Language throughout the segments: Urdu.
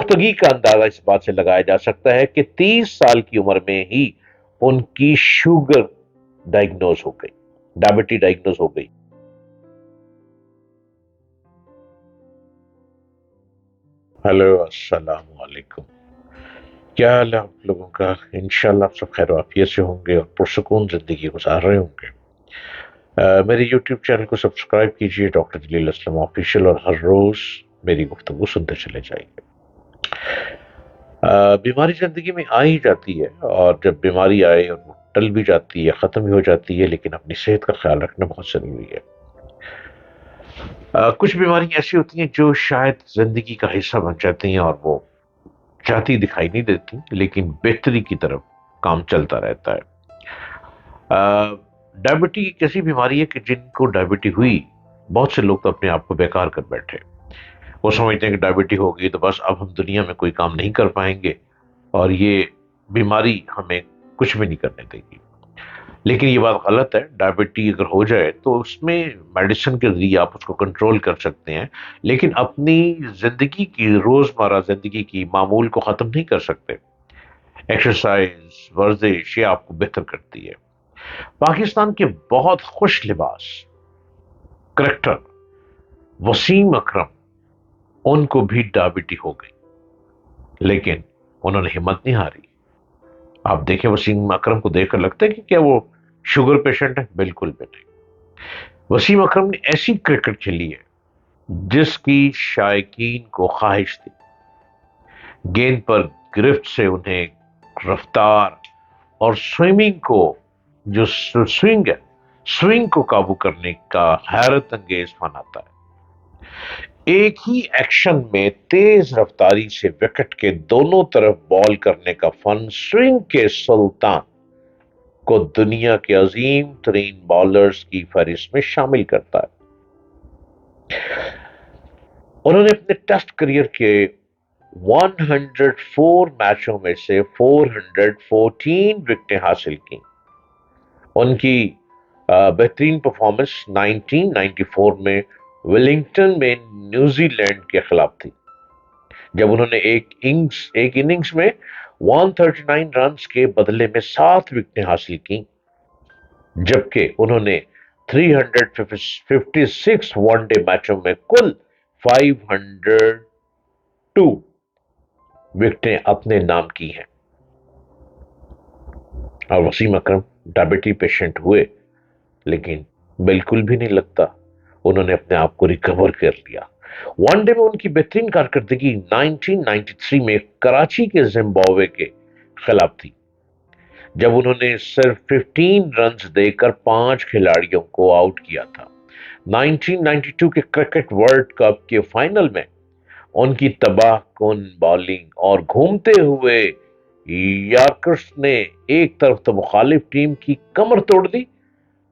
پختگی کا اندازہ اس بات سے لگایا جا سکتا ہے کہ 30 سال کی عمر میں ہی ان کی شوگر ڈائگنوز ہو گئی، ڈائبٹی ڈائگنوز ہو گئی۔ ہیلو، السلام علیکم۔ کیا حال ہے آپ لوگوں کا؟ انشاءاللہ آپ سب خیر و عافیت سے ہوں گے اور پرسکون زندگی گزار رہے ہوں گے۔ میرے یوٹیوب چینل کو سبسکرائب کیجئے، ڈاکٹر جلیل اسلم آفیشیل، اور ہر روز میری گفتگو سنتے چلے جائیے۔ بیماری زندگی میں آ ہی جاتی ہے، اور جب بیماری آئے اور وہ ٹل بھی جاتی ہے، ختم بھی ہو جاتی ہے، لیکن اپنی صحت کا خیال رکھنا بہت ضروری ہے۔ کچھ بیماریاں ایسی ہوتی ہیں جو شاید زندگی کا حصہ بن جاتی ہیں اور وہ چاہتی دکھائی نہیں دیتی، لیکن بہتری کی طرف کام چلتا رہتا ہے۔ ڈائبٹی ایک ایسی بیماری ہے کہ جن کو ڈائبٹی ہوئی، بہت سے لوگ تو اپنے آپ کو بیکار کر بیٹھے۔ وہ سمجھتے ہیں کہ ڈائبٹی ہو گئی تو بس اب ہم دنیا میں کوئی کام نہیں کر پائیں گے اور یہ بیماری ہمیں کچھ بھی نہیں کرنے دے گی۔ لیکن یہ بات غلط ہے۔ ڈائبٹی اگر ہو جائے تو اس میں میڈیسن کے ذریعے آپ اس کو کنٹرول کر سکتے ہیں، لیکن اپنی زندگی کی، روزمرہ زندگی کی معمول کو ختم نہیں کر سکتے۔ ایکسرسائز، ورزش یہ آپ کو بہتر کرتی ہے۔ پاکستان کے بہت خوش لباس کریکٹر وسیم اکرم، ان کو بھی ڈائبٹی ہو گئی، لیکن انہوں نے ہمت نہیں ہاری۔ آپ دیکھیں وسیم اکرم کو دیکھ کر لگتا ہے کہ کیا وہ شوگر پیشنٹ ہے؟ بالکل بھی نہیں۔ وسیم اکرم نے ایسی کرکٹ کھیلی ہے جس کی شائقین کو خواہش تھی۔ گیند پر گرفت سے انہیں رفتار اور سوئمنگ کو، جو سوئنگ ہے، سوئنگ کو قابو کرنے کا حیرت انگیز فن آتا ہے۔ ایک ہی ایکشن میں تیز رفتاری سے وکٹ کے دونوں طرف بال کرنے کا فن سوئنگ کے سلطان کو دنیا کے عظیم ترین بالرز کی فہرست میں شامل کرتا ہے۔ انہوں نے اپنے ٹیسٹ کریئر کے 104 میچوں میں سے 414 وکٹیں حاصل کی۔ ان کی بہترین پرفارمنس 1994 میں ویلنگٹن میں نیوزی لینڈ کے خلاف تھی، جب انہوں نے ایک اننگز میں 139 رنز کے بدلے میں 7 وکٹیں حاصل کی، جبکہ انہوں نے 356 ون ڈے میچوں میں کل 502 وکٹیں اپنے نام کی ہیں۔ اور وسیم اکرم ڈائبٹی پیشنٹ ہوئے، لیکن بالکل بھی نہیں لگتا انہوں نے اپنے آپ کو ریکور کر لیا۔ ون ڈے میں ان کی بہترین کارکردگی 1993 میں کراچی کے زمبابوے کے خلاف تھی، جب انہوں نے صرف 15 رنز دے کر 5 کھلاڑیوں کو آؤٹ کیا تھا۔ 1992 کے کرکٹ ورلڈ کپ کے فائنل میں ان کی تباہ کن بالنگ اور گھومتے ہوئے یارکرز نے ایک طرف تو مخالف ٹیم کی کمر توڑ دی،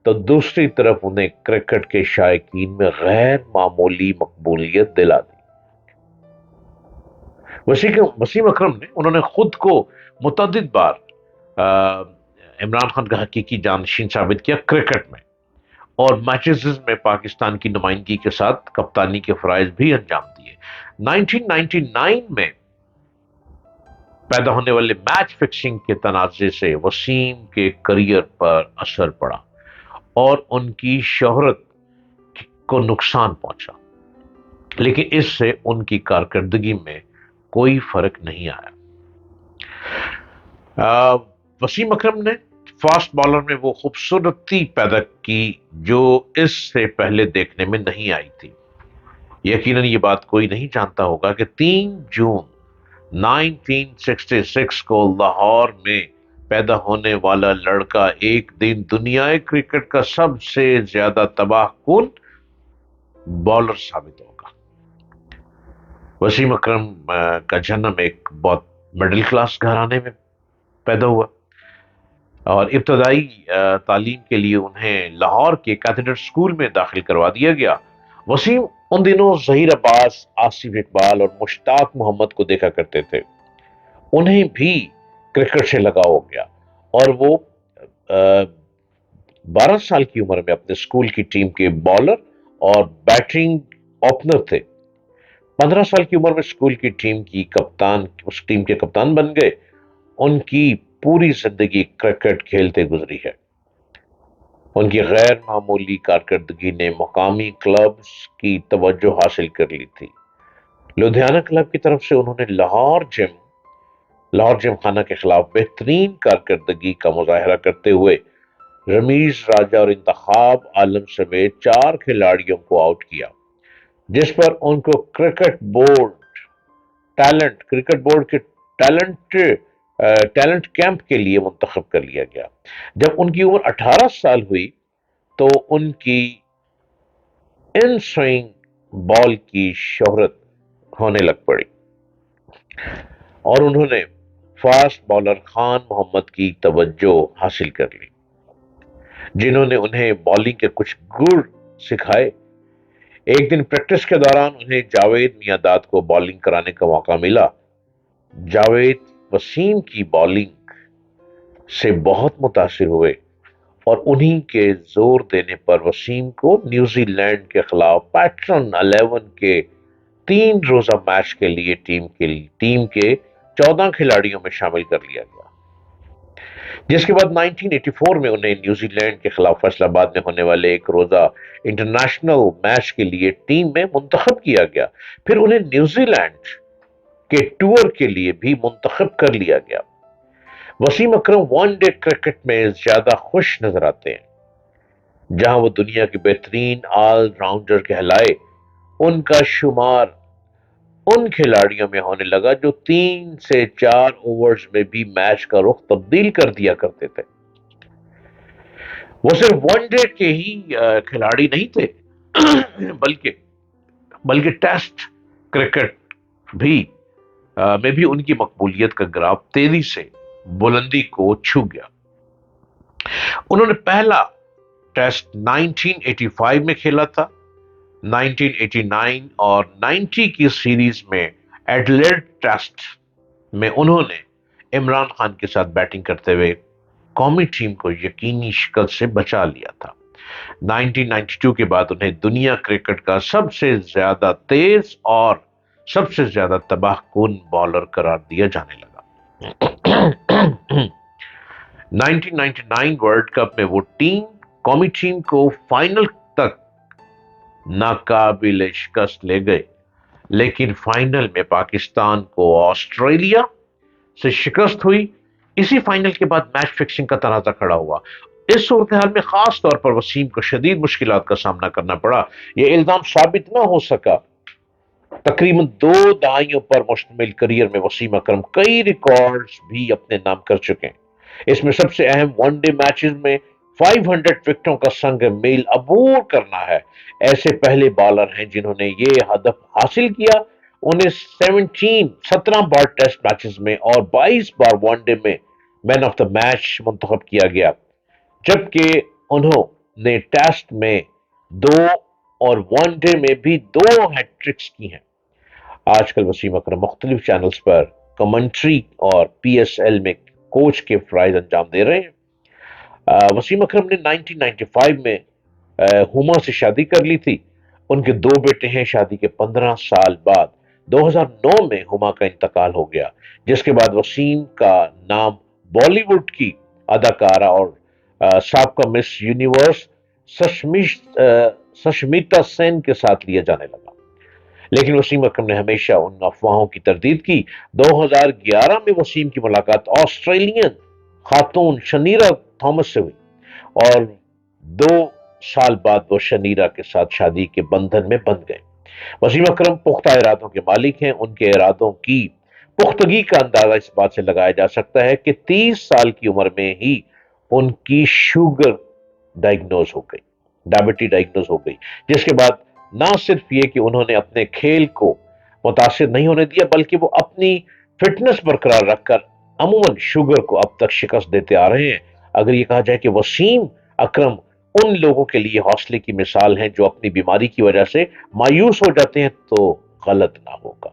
تو دوسری طرف انہیں کرکٹ کے شائقین میں غیر معمولی مقبولیت دلا دی۔ وسیم اکرم نے انہوں نے خود کو متعدد بار عمران خان کا حقیقی جانشین ثابت کیا کرکٹ میں، اور میچز میں پاکستان کی نمائندگی کے ساتھ کپتانی کے فرائض بھی انجام دیے۔ 1999 میں پیدا ہونے والے میچ فکسنگ کے تنازع سے وسیم کے کریئر پر اثر پڑا اور ان کی شہرت کو نقصان پہنچا، لیکن اس سے ان کی کارکردگی میں کوئی فرق نہیں آیا۔ وسیم اکرم نے فاسٹ بالر میں وہ خوبصورتی پیدا کی جو اس سے پہلے دیکھنے میں نہیں آئی تھی۔ یقیناً یہ بات کوئی نہیں جانتا ہوگا کہ 3 جون 1966 کو لاہور میں پیدا ہونے والا لڑکا ایک دن دنیا کرکٹ کا سب سے زیادہ تباہ کن بالر ثابت ہوگا۔ وسیم اکرم کا جنم ایک بہت مڈل کلاس گھرانے میں پیدا ہوا، اور ابتدائی تعلیم کے لیے انہیں لاہور کے کیتھیڈرل اسکول میں داخل کروا دیا گیا۔ وسیم ان دنوں ظہیر عباس، آصف اقبال اور مشتاق محمد کو دیکھا کرتے تھے۔ انہیں بھی کرکٹ سے لگاؤ ہو گیا، اور وہ 12 سال کی عمر میں اپنے اسکول کی ٹیم کے بالر اور بیٹنگ اوپنر تھے۔ 15 سال کی عمر میں اسکول کی اس ٹیم کے کپتان بن گئے. ان کی پوری زندگی کرکٹ کھیلتے گزری ہے. ان کی غیر معمولی کارکردگی نے مقامی کلبز کی توجہ حاصل کر لی تھی. لدھیانہ کلب کی طرف سے انہوں نے لاہور جم خانہ کے خلاف بہترین کارکردگی کا مظاہرہ کرتے ہوئے رمیز راجہ اور انتخاب عالم سمیت 4 کھلاڑیوں کو آؤٹ کیا، جس پر ان کو کرکٹ بورڈ کے ٹیلنٹ ٹیلنٹ کیمپ کے لیے منتخب کر لیا گیا. جب ان کی عمر 18 سال ہوئی تو ان کی ان سوئنگ بال کی شہرت ہونے لگ پڑی اور انہوں نے فاسٹ بالر خان محمد کی توجہ حاصل کر لی، جنہوں نے انہیں بالنگ کے کچھ گر سکھائے. ایک دن پریکٹس کے دوران انہیں جاوید میاں کو بالنگ کرانے کا موقع ملا. جاوید وسیم کی بالنگ سے بہت متاثر ہوئے اور انہی کے زور دینے پر وسیم کو نیوزی لینڈ کے خلاف پیٹرن 11 کے 3 روزہ میچ کے لیے ٹیم کے 14 کھلاڑیوں میں شامل کر لیا گیا، جس کے بعد 1984 میں انہیں نیوزی لینڈ کے خلاف فیصل آباد میں ہونے والے 1 روزہ انٹرنیشنل میچ کے لیے ٹیم میں منتخب کیا گیا. پھر انہیں نیوزی لینڈ کے ٹور کے لیے بھی منتخب کر لیا گیا. وسیم اکرم ون ڈے کرکٹ میں زیادہ خوش نظر آتے ہیں. جہاں وہ دنیا کے بہترین آل راؤنڈر کہلائے، ان کا شمار ان کھلاڑیوں میں ہونے لگا جو 3 سے 4 اوورز میں بھی میچ کا رخ تبدیل کر دیا کرتے تھے. وہ صرف ون ڈے کے ہی کھلاڑی نہیں تھے بلکہ ٹیسٹ کرکٹ میں بھی ان کی مقبولیت کا گراف تیزی سے بلندی کو چھو گیا. انہوں نے پہلا ٹیسٹ 1985 میں کھیلا تھا. 1989 اور 90 کی سیریز میں ایڈلیڈ ٹیسٹ میں انہوں نے عمران خان کے ساتھ بیٹنگ کرتے ہوئے قومی ٹیم کو یقینی شکست سے بچا لیا تھا. 1992 کے بعد انہیں دنیا کرکٹ کا سب سے زیادہ تیز اور سب سے زیادہ تباہ کن بالر قرار دیا جانے لگا. 1999 ورلڈ کپ میں وہ قومی ٹیم کو فائنل تک ناقابل شکست لے گئے، لیکن فائنل میں پاکستان کو آسٹریلیا سے شکست ہوئی. اسی فائنل کے بعد میچ فکسنگ کا تنازع کھڑا ہوا. اس صورتحال میں خاص طور پر وسیم کو شدید مشکلات کا سامنا کرنا پڑا. یہ الزام ثابت نہ ہو سکا. تقریباً 2 دہائیوں پر مشتمل کریئر میں وسیم اکرم کئی ریکارڈز بھی اپنے نام کر چکے ہیں. اس میں سب سے اہم ون ڈے میچز میں 500 وکٹوں کا سنگ میل عبور کرنا ہے. ایسے پہلے بالر ہیں جنہوں نے یہ ہدف حاصل کیا. انہیں 17 بار ٹیسٹ میچز میں اور 22 بار ون ڈے میں مین آف دا میچ منتخب کیا گیا، جبکہ انہوں نے ٹیسٹ میں 2 اور ون ڈے میں بھی 2 ہیٹ ٹرکس کی ہیں. آج کل وسیم اکرم مختلف چینلز پر کمنٹری اور پی ایس ایل میں کوچ کے فرائض انجام دے رہے ہیں. وسیم اکرم نے 1995 میں ہما سے شادی کر لی تھی. ان کے 2 بیٹے ہیں. شادی کے 15 سال بعد 2009 میں ہما کا انتقال ہو گیا، جس کے بعد وسیم کا نام بالی ووڈ کی اداکارہ اور سابقہ مس یونیورس سشمیتا سین کے ساتھ لیا جانے لگا. لیکن وسیم اکرم نے ہمیشہ ان افواہوں کی تردید کی. 2011 میں وسیم کی ملاقات آسٹریلین خاتون شنیرا تھامس سے ہوئی اور 2 سال بعد وہ شنیرا کے ساتھ شادی کے بندھن میں بندھ گئے. وسیم اکرم پختہ ارادوں کے مالک ہیں. ان کے ارادوں کی پختگی کا اندازہ اس بات سے لگایا جا سکتا ہے کہ 30 سال کی عمر میں ہی ان کی شوگر ڈائبٹی ڈائگنوز ہو گئی، جس کے بعد نہ صرف یہ کہ انہوں نے اپنے کھیل کو متاثر نہیں ہونے دیا، بلکہ وہ اپنی فٹنس برقرار رکھ کر عموماً شوگر کو اب تک شکست دیتے آ رہے ہیں. اگر یہ کہا جائے کہ وسیم اکرم ان لوگوں کے لیے حوصلے کی مثال ہیں جو اپنی بیماری کی وجہ سے مایوس ہو جاتے ہیں تو غلط نہ ہوگا.